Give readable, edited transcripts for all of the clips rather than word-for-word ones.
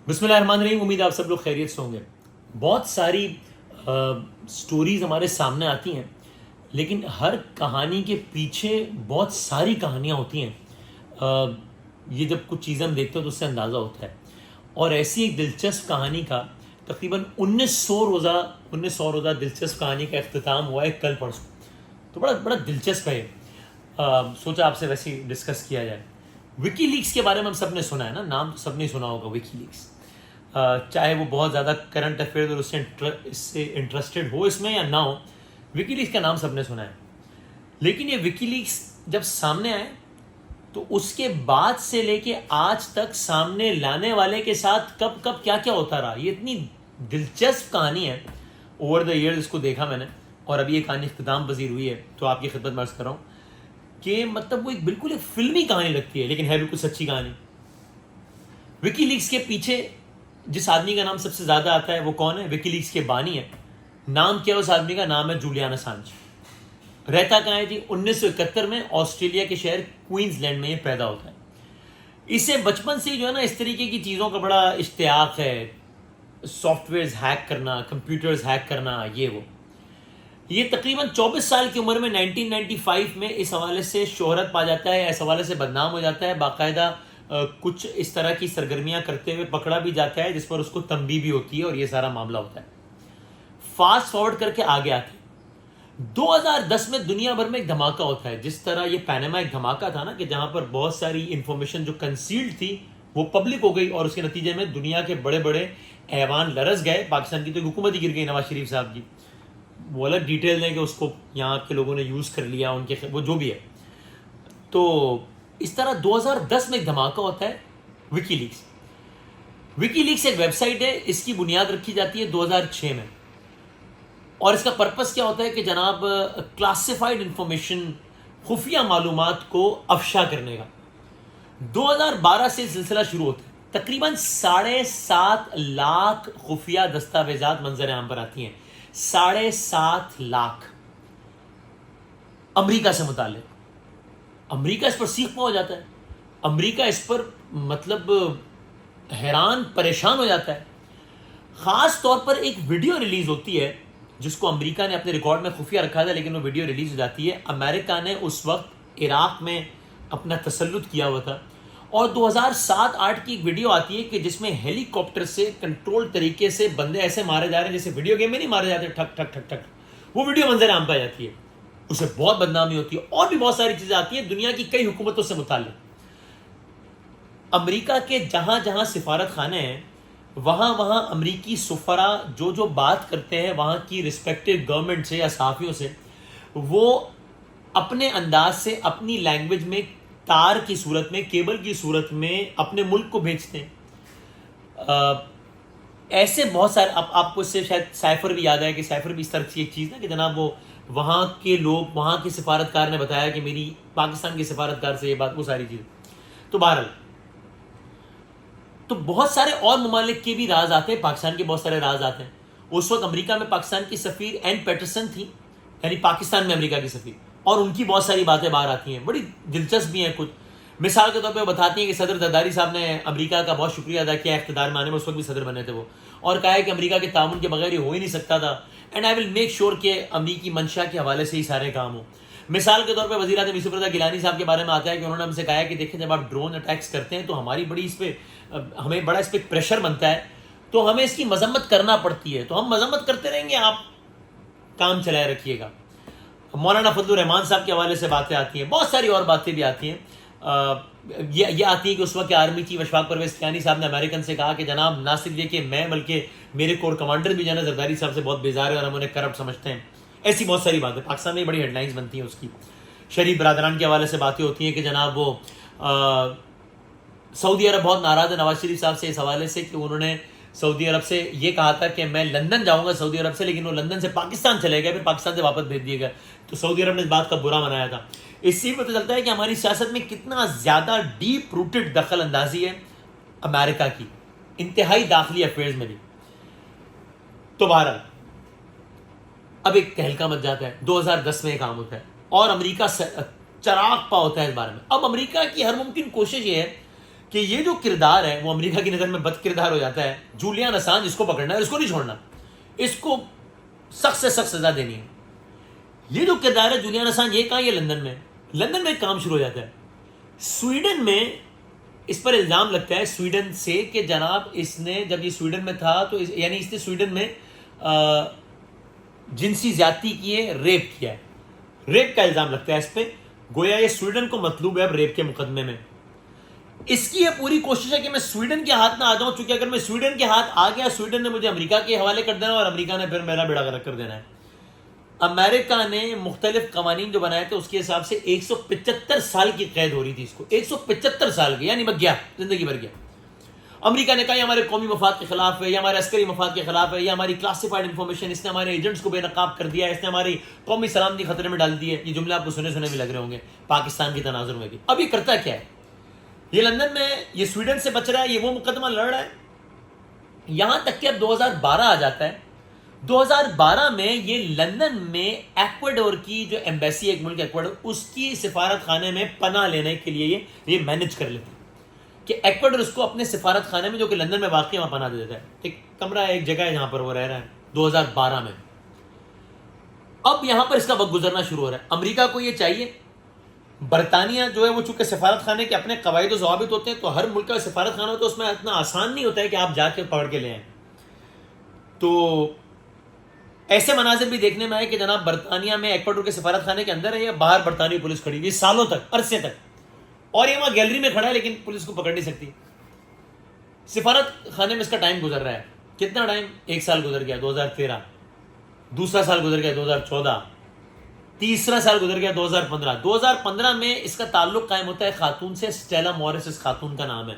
بسم اللہ الرحمن الرحیم. امید آپ سب لوگ خیریت سے ہوں گے. بہت ساری سٹوریز ہمارے سامنے آتی ہیں، لیکن ہر کہانی کے پیچھے بہت ساری کہانیاں ہوتی ہیں. یہ جب کچھ چیزیں ہم دیکھتے ہیں تو اس سے اندازہ ہوتا ہے. اور ایسی ایک دلچسپ کہانی کا تقریباً 1900 روزہ دلچسپ کہانی کا اختتام ہوا ہے کل پرسوں. تو بڑا دلچسپ ہے. سوچا آپ سے ویسے ڈسکس کیا جائے. وکی لیکس کے بارے میں ہم سب نے سنا ہے نا، نام تو سب نے سنا ہوگا وکی لیکس. چاہے وہ بہت زیادہ کرنٹ افیئر اور اس سے انٹرسٹڈ ہو اس میں یا نہ ہو، وکی لیکس کا نام سب نے سنا ہے. لیکن یہ وکی لیکس جب سامنے آئے تو اس کے بعد سے لے کے آج تک سامنے لانے والے کے ساتھ کب کب کیا کیا ہوتا رہا، یہ اتنی دلچسپ کہانی ہے. اوور دا ایئر اس کو دیکھا میں نے، اور ابھی یہ کہانی اختتام پذیر ہوئی ہے تو آپ کی خدمت میں عرض کر رہا ہوں کہ مطلب وہ بالکل ایک فلمی کہانی لگتی ہے، لیکن ہے بالکل سچی کہانی. وکی لیکس کے پیچھے جس آدمی کا نام سب سے زیادہ آتا ہے وہ کون ہے؟ وکی لیکس کے بانی ہے. نام کیا اس آدمی کا؟ نام ہے جولیان اسانج. رہتا کہاں ہے جی؟ 1971 میں آسٹریلیا کے شہر کوئنز لینڈ میں یہ پیدا ہوتا ہے. اسے بچپن سے جو ہے نا اس طریقے کی چیزوں کا بڑا اشتیاق ہے، سافٹ ویئرز ہیک کرنا، کمپیوٹرز ہیک کرنا، یہ وہ. یہ تقریباً 24 سال کی عمر میں 1995 میں اس حوالے سے شہرت پا جاتا ہے، اس حوالے سے بدنام ہو جاتا ہے. باقاعدہ کچھ اس طرح کی سرگرمیاں کرتے ہوئے پکڑا بھی جاتا ہے جس پر اس کو تنبیہ بھی ہوتی ہے، اور یہ سارا معاملہ ہوتا ہے. فاسٹ فارورڈ کر کے آگے آتے 2010 میں دنیا بھر میں ایک دھماکہ ہوتا ہے. جس طرح یہ پیناما ایک دھماکہ تھا نا، کہ جہاں پر بہت ساری انفارمیشن جو کنسیلڈ تھی وہ پبلک ہو گئی، اور اس کے نتیجے میں دنیا کے بڑے بڑے ایوان لرز گئے. پاکستان کی تو حکومت ہی گر گئی، نواز شریف صاحب کی. وہ الگ ڈیٹیل ہے کہ اس کو یہاں کے لوگوں نے یوز کر لیا، ان کے وہ جو بھی ہے. تو اس طرح 2010 میں ایک دھماکہ ہوتا ہے وکی لیکس. وکی لیکس ایک ویب سائٹ ہے، اس کی بنیاد رکھی جاتی ہے 2006 میں. اور اس کا پرپس کیا ہوتا ہے کہ جناب کلاسیفائڈ انفارمیشن، خفیہ معلومات کو افشا کرنے کا. 2012 سے سلسلہ شروع ہوتا ہے. تقریباً 7.5 لاکھ خفیہ دستاویزات منظر عام پر آتی ہیں. 7.5 لاکھ امریکہ سے متعلق. امریکہ اس پر سیخ پا ہو جاتا ہے. امریکہ اس پر مطلب حیران پریشان ہو جاتا ہے. خاص طور پر ایک ویڈیو ریلیز ہوتی ہے جس کو امریکہ نے اپنے ریکارڈ میں خفیہ رکھا تھا، لیکن وہ ویڈیو ریلیز ہو جاتی ہے. امریکہ نے اس وقت عراق میں اپنا تسلط کیا ہوا تھا، اور 2007-8 کی ایک ویڈیو آتی ہے کہ جس میں ہیلی کاپٹر سے کنٹرول طریقے سے بندے ایسے مارے جا رہے ہیں جیسے ویڈیو گیم میں نہیں مارے جاتے، ٹھک ٹھک ٹھک ٹھک. وہ ویڈیو منظر عام پہ آ جاتی ہے، اسے بہت بدنامی ہوتی ہے. اور بھی بہت ساری چیزیں آتی ہیں دنیا کی کئی حکومتوں سے متعلق. امریکہ کے جہاں جہاں سفارت خانے ہیں وہاں وہاں امریکی سفراء جو بات کرتے ہیں وہاں کی رسپیکٹو گورنمنٹ سے یا صحافیوں سے، وہ اپنے انداز سے اپنی لینگویج میں تار کی صورت میں، کیبل کی صورت میں اپنے ملک کو بھیجتے ہیں. ایسے بہت سارے. اب آپ کو اس سے شاید سائفر بھی یاد ہے کہ سائفر بھی اس طرح کی ایک چیز ہے کہ جناب وہ وہاں کے لوگ، وہاں کے سفارتکار نے بتایا کہ میری پاکستان کے سفارتکار سے یہ بات، وہ ساری چیز. تو بہرحال تو بہت سارے اور ممالک کے بھی راز آتے ہیں، پاکستان کے بہت سارے راز آتے ہیں. اس وقت امریکہ میں پاکستان کی سفیر این پیٹرسن تھی، یعنی پاکستان میں امریکہ کی سفیر، اور ان کی بہت ساری باتیں باہر آتی ہیں، بڑی دلچسپ بھی ہیں کچھ. مثال کے طور پہ وہ بتاتی ہیں کہ صدر زرداری صاحب نے امریکہ کا بہت شکریہ ادا کیا اقتدار میں آنے میں، اس وقت بھی صدر بنے تھے وہ، اور کہا ہے کہ امریکہ کے تعاون کے بغیر یہ ہو ہی نہیں سکتا تھا، and I will make sure کہ امریکی منشا کے حوالے سے ہی سارے کام ہوں. مثال کے طور پہ وزیر اعظم یوسف رضا گیلانی صاحب کے بارے میں آتا ہے کہ انہوں نے ہم سے کہا ہے کہ دیکھیں جب آپ ڈرون اٹیکس کرتے ہیں تو ہماری بڑی اس پہ، ہمیں بڑا اس پہ پریشر بنتا ہے، تو ہمیں اس کی مذمت کرنا پڑتی ہے، تو ہم مذمت کرتے رہیں گے، آپ کام چلائے رکھیے گا. مولانا فضل الرحمان صاحب کے حوالے سے باتیں آتی ہیں، بہت ساری اور باتیں بھی آتی ہیں. یہ آتی ہے کہ اس وقت آرمی چیف اشفاق پرویز کیانی صاحب نے امریکن سے کہا کہ جناب نہ صرف یہ کہ میں بلکہ میرے کور کمانڈر بھی جو ہے نا زرداری صاحب سے بہت بیزار ہے اور ہم انہیں کرپٹ سمجھتے ہیں. ایسی بہت ساری باتیں پاکستان میں بڑی ہیڈ لائنز بنتی ہیں اس کی. شریف برادران کے حوالے سے باتیں ہوتی ہیں کہ جناب وہ سعودی عرب بہت ناراض ہے نواز شریف صاحب سے اس حوالے سے کہ انہوں نے سعودی عرب سے یہ کہا تھا کہ میں لندن جاؤں گا سعودی عرب سے، لیکن وہ لندن سے پاکستان چلے گئے، پھر پاکستان سے واپس بھیج دیے گئے، تو سعودی عرب نے اس بات کا برا منایا تھا. اس سے پتہ چلتا ہے کہ ہماری سیاست میں کتنا زیادہ ڈیپ روٹڈ دخل اندازی ہے امریکہ کی، انتہائی داخلی افیئرز میں بھی. تو بہرحال اب ایک تہلکہ مچ جاتا ہے. 2010 میں یہ کام ہوتا ہے اور امریکہ چراغ پا ہوتا ہے اس بارے میں. اب امریکہ کی ہر ممکن کوشش یہ ہے کہ یہ جو کردار ہے وہ امریکہ کی نظر میں بد کردار ہو جاتا ہے. جولیان اسانج اس کو پکڑنا ہے, اس کو نہیں چھوڑنا, اس کو سخت سے سخت سزا دینی ہے. یہ جو کردار ہے جولیان اسانج, یہ کہاں, یہ لندن میں. لندن میں ایک کام شروع ہو جاتا ہے. سویڈن میں اس پر الزام لگتا ہے سویڈن سے کہ جناب اس نے جب یہ سویڈن میں تھا تو یعنی اس نے سویڈن میں جنسی زیادتی کی ہے, ریپ کیا ہے. ریپ کا الزام لگتا ہے اس پہ, گویا یہ سویڈن کو مطلوب ہے اب ریپ کے مقدمے میں. اس کی یہ پوری کوشش ہے کہ میں سویڈن کے ہاتھ نہ آ جاؤں, چونکہ اگر میں سویڈن کے ہاتھ آ گیا سویڈن نے مجھے امریکہ کے حوالے کر دینا اور امریکہ نے پھر میرا بیڑا غرق کر دینا ہے. امریکہ نے مختلف قوانین جو بنائے تھے اس کے حساب سے 175 سال کی قید ہو رہی تھی اس کو, 175 سال کی, یعنی بچ گیا, زندگی بھر گیا. امریکہ نے کہا یہ ہمارے قومی مفاد کے خلاف ہے, یہ ہمارے عسکری مفاد کے خلاف ہے, یہ ہماری کلاسیفائڈ انفارمیشن, اس نے ہمارے ایجنٹس کو بے نقاب کر دیا ہے, اس نے ہماری قومی سلامتی خطرے میں ڈال دی ہے. یہ جملے آپ کو سنے سنے بھی لگ رہے ہوں گے پاکستان کی تناظر میں بھی. اب یہ کرتا کیا ہے, یہ لندن میں, یہ سویڈن سے بچ رہا ہے, یہ وہ مقدمہ لڑ رہا ہے, یہاں تک کہ اب 2012 آ جاتا ہے. 2012 میں یہ لندن میں ایکواڈور کی جو ایمبیسی ہے, ایک ملک ایکواڈور, اس کی سفارت خانے میں پناہ لینے کے لیے یہ مینج کر لیتے ہیں کہ ایکواڈور اس کو اپنے سفارت خانے میں جو کہ لندن میں واقع ہے وہاں پناہ دے دیتا ہے. ایک کمرہ ہے, ایک جگہ ہے جہاں پر وہ رہ رہا ہے 2012 میں. اب یہاں پر اس کا وقت گزرنا شروع ہو رہا ہے. امریکہ کو یہ چاہیے, برطانیہ جو ہے وہ چونکہ سفارت خانے کے اپنے قواعد و ضوابط ہوتے ہیں, تو ہر ملک کا سفارت خانہ ہوتا ہے, اس میں اتنا آسان نہیں ہوتا ہے کہ آپ جا کے پکڑ کے لے آئیں. تو ایسے مناظر بھی دیکھنے میں آئے کہ جناب برطانیہ میں ایکواڈور کے سفارت خانے کے اندر ہے یا باہر برطانوی پولیس کھڑی ہوئی سالوں تک, عرصے تک, اور یہ وہاں گیلری میں کھڑا ہے لیکن پولیس کو پکڑ نہیں سکتی. سفارت خانے میں اس کا ٹائم گزر رہا ہے. کتنا ٹائم, 1 سال گزر گیا 2013, دوسرا سال گزر گیا 2014, تیسرا سال گزر گیا 2015. 2015 میں اس کا تعلق قائم ہوتا ہے خاتون سے, اسٹیلا مورس اس خاتون کا نام ہے.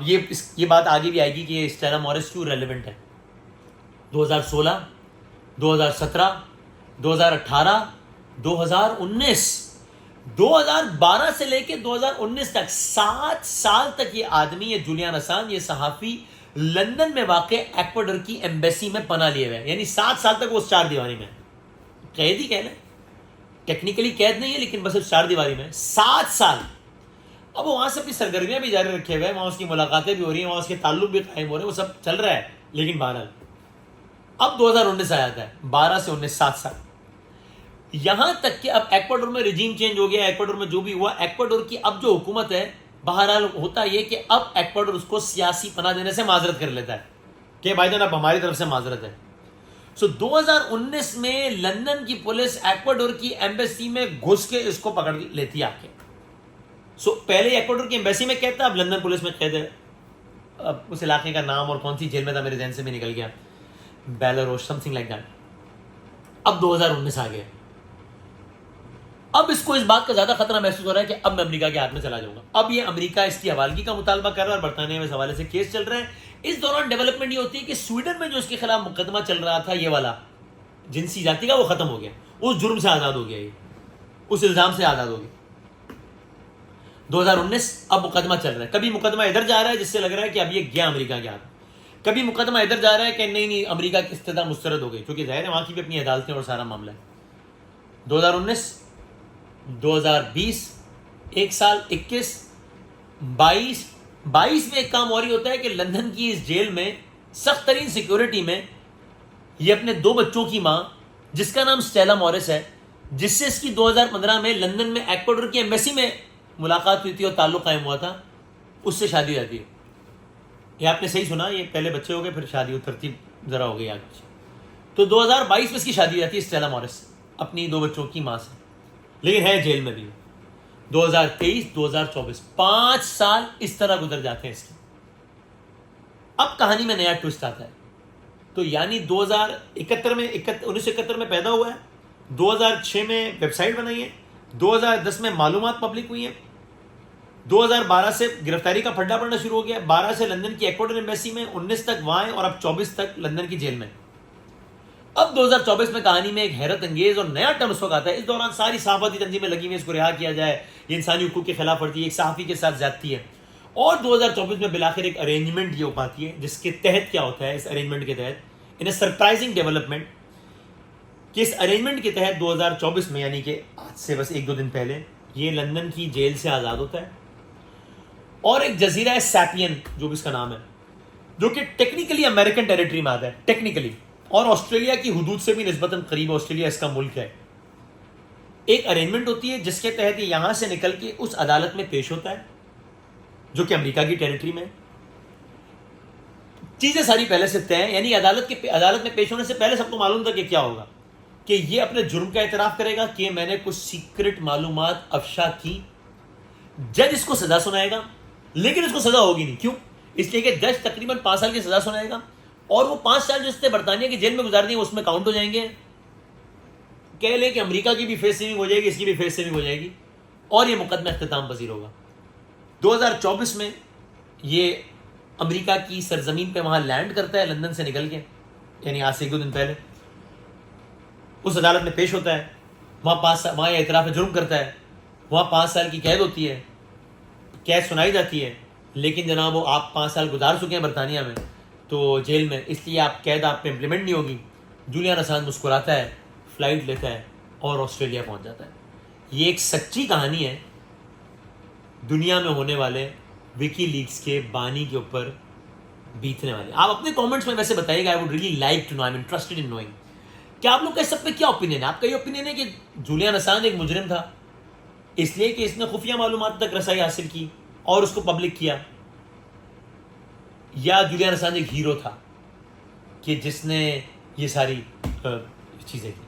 یہ بات آگے بھی آئے گی کہ یہ اسٹیلا مورس کیوں ریلیونٹ ہے. 2016, 2017, 2018, 2019, 2012 سے لے کے 2019 تک 7 سال تک یہ آدمی, یہ جولیان اسانج, یہ صحافی لندن میں واقع ایکواڈور کی ایمبیسی میں پناہ لیے ہوئے, یعنی 7 سال تک وہ اس 4 دیواری میں, قید ہی کہہ لیں, ٹیکنیکلی قید نہیں ہے لیکن بس 4 دیواری میں 7 سال. اب وہ وہاں سے اپنی سرگرمیاں بھی جاری رکھے ہوئے ہیں, وہاں اس کی ملاقاتیں بھی ہو رہی ہیں, وہاں اس کے تعلق بھی قائم ہو رہے ہیں, وہ سب چل رہا ہے. لیکن بہرحال اب 2019 آ جاتا ہے, 12 سے 19, 7 سال. یہاں تک کہ اب ایکواڈور میں رجیم چینج ہو گیا, ایکواڈور میں جو بھی ہوا, ایکواڈور کی اب جو حکومت ہے, بہرحال ہوتا یہ کہ اب ایکواڈور اس کو سیاسی پناہ دینے سے معذرت کر لیتا ہے کہ بھائی جان اب ہماری طرف سے معذرت ہے. سو 2019 میں لندن کی پولیس ایکواڈور کی ایمبیسی میں گھس کے اس کو پکڑ لیتی ہے آ کے. سو پہلے ایکواڈور کی ایمبیسی میں قید تھا, اب لندن پولیس میں قید ہے. اب اس علاقے کا نام اور کون سی جیل میں تھا میرے ذہن سے بھی نکل گیا, Belarus, some thing like that. اب 2019 آ گیا. اب اس کو اس بات کا زیادہ خطرہ محسوس ہو رہا ہے کہ اب میں امریکہ کے ہاتھ میں چلا جاؤں گا. اب یہ امریکہ اس کی حوالگی کا مطالبہ کر رہا ہے اور برطانیہ میں اس حوالے سے کیس چل رہا ہے. اس دوران ڈیولپمنٹ یہ ہوتی ہے کہ سویڈن میں جو اس کے خلاف مقدمہ چل رہا تھا, یہ والا جنسی زیادتی کا, وہ ختم ہو گیا, اس جرم سے آزاد ہو گیا, یہ اس الزام سے آزاد ہو گیا. 2019 اب مقدمہ چل رہا ہے. کبھی مقدمہ ادھر جا رہا ہے جس سے لگ رہا ہے کہ اب یہ گیا امریکہ کے ہاتھ, کبھی مقدمہ ادھر جا رہا ہے کہ نہیں امریکہ کی استدعا مسترد ہو گئی, کیونکہ ظاہر ہے وہاں کی بھی اپنی عدالتیں اور سارا معاملہ ہے. 2019, 2020, 1 سال, 21, 22 میں ایک کام اور ہی ہوتا ہے کہ لندن کی اس جیل میں سخت ترین سیکیورٹی میں یہ اپنے 2 بچوں کی ماں, جس کا نام اسٹیلا مورس ہے, جس سے اس کی 2015 میں لندن میں ایکواڈور کی ایمبیسی میں ملاقات ہوئی تھی اور تعلق قائم ہوا تھا, اس سے شادی ہو جاتی ہے. یہ آپ نے صحیح سنا, یہ پہلے بچے ہو گئے پھر شادی ہو, ترتیب ذرا ہو گئی آگے. تو 2022 میں اس کی شادی ہو جاتی ہے اسٹیلا مورس اپنی 2 بچوں کی ماں سے, لیکن ہے جیل میں بھی. 2023, 2024, 5 سال اس طرح گزر جاتے ہیں اس کے. اب کہانی میں نیا ٹوسٹ آتا ہے. تو یعنی 1971 میں پیدا ہوا ہے, 2006 میں ویب سائٹ بنائی ہے, 2010 میں معلومات پبلک ہوئی ہیں, 2012 سے گرفتاری کا پھڈا پڑنا شروع ہو گیا, 12 سے لندن کی ایکواڈور ایمبیسی میں, 19 تک وہاں اور اب 24 تک لندن کی جیل میں. اب 2024 میں کہانی میں ایک حیرت انگیز اور نیا ٹرم اس وقت آتا ہے. اس دوران ساری صحافتی تنظیمیں لگی ہوئی, اس کو رہا کیا جائے, یہ انسانی حقوق کی خلاف ورزی, ایک صحافی کے ساتھ زیادتی ہے. اور 2024 میں بالآخر ایک ارینجمنٹ یہ ہو پاتی ہے, جس کے تحت کیا ہوتا ہے, اس ارینجمنٹ کے تحت ان اے سرپرائزنگ ڈیولپمنٹ, کہ اس ارینجمنٹ کے تحت 2024 میں, یعنی کہ آج سے بس 1-2 دن پہلے, یہ لندن کی جیل سے آزاد ہوتا ہے اور ایک جزیرہ ہے سیپین جو بھی اس کا نام ہے, جو کہ ٹیکنیکلی امریکن ٹیریٹری میں آتا ہے ٹیکنیکلی, اور آسٹریلیا کی حدود سے بھی نسبتاً قریب, آسٹریلیا اس کا ملک ہے. ایک ارینجمنٹ ہوتی ہے جس کے تحت یہ یہاں سے نکل کے اس عدالت میں پیش ہوتا ہے جو کہ امریکہ کی ٹیریٹری میں ہے. چیزیں ساری پہلے سے طے ہیں, یعنی عدالت میں پیش ہونے سے پہلے سب کو معلوم تھا کہ کیا ہوگا, کہ یہ اپنے جرم کا اعتراف کرے گا کہ میں نے کچھ سیکرٹ معلومات افشا کی. جج اس کو سزا سنائے گا, لیکن اس کو سزا ہوگی نہیں. کیوں؟ اس لیے کہ جج تقریباً 5 سال کی سزا سنائے گا, اور وہ 5 سال جو اس نے برطانیہ کی جیل میں گزار دیے اس میں کاؤنٹ ہو جائیں گے. کہہ لیں کہ امریکہ کی بھی فیس سیونگ ہو جائے گی, اس کی بھی فیس سیونگ ہو جائے گی, اور یہ مقدمہ اختتام پذیر ہوگا. 2024 میں یہ امریکہ کی سرزمین پہ وہاں لینڈ کرتا ہے لندن سے نکل کے, یعنی آج سے 1-2 دن پہلے. اس عدالت میں پیش ہوتا ہے, وہاں یہ اعتراف جرم کرتا ہے, وہاں 5 سال کی قید ہوتی ہے, قید سنائی جاتی ہے. لیکن جناب وہ آپ 5 سال گزار چکے ہیں برطانیہ میں تو جیل میں, اس لیے قید آپ پہ امپلیمنٹ نہیں ہوگی. جولیان اسانج مسکراتا ہے, فلائٹ لیتا ہے اور آسٹریلیا پہنچ جاتا ہے. یہ ایک سچی کہانی ہے دنیا میں ہونے والے وکی لیکس کے بانی کے اوپر بیتنے والے. آپ اپنے کامنٹس میں ویسے بتائیے گا, I would really like to know, I am interested in knowing کہ آپ لوگ کا اس سب پہ کیا اوپینین ہے. آپ کا یہ اوپینین ہے کہ جولیان اسانج ایک مجرم تھا اس لیے کہ اس نے خفیہ معلومات تک رسائی حاصل کی اور اس کو پبلک کیا, یا جولیان اسانج ایک ہیرو تھا کہ جس نے یہ ساری چیزیں کی.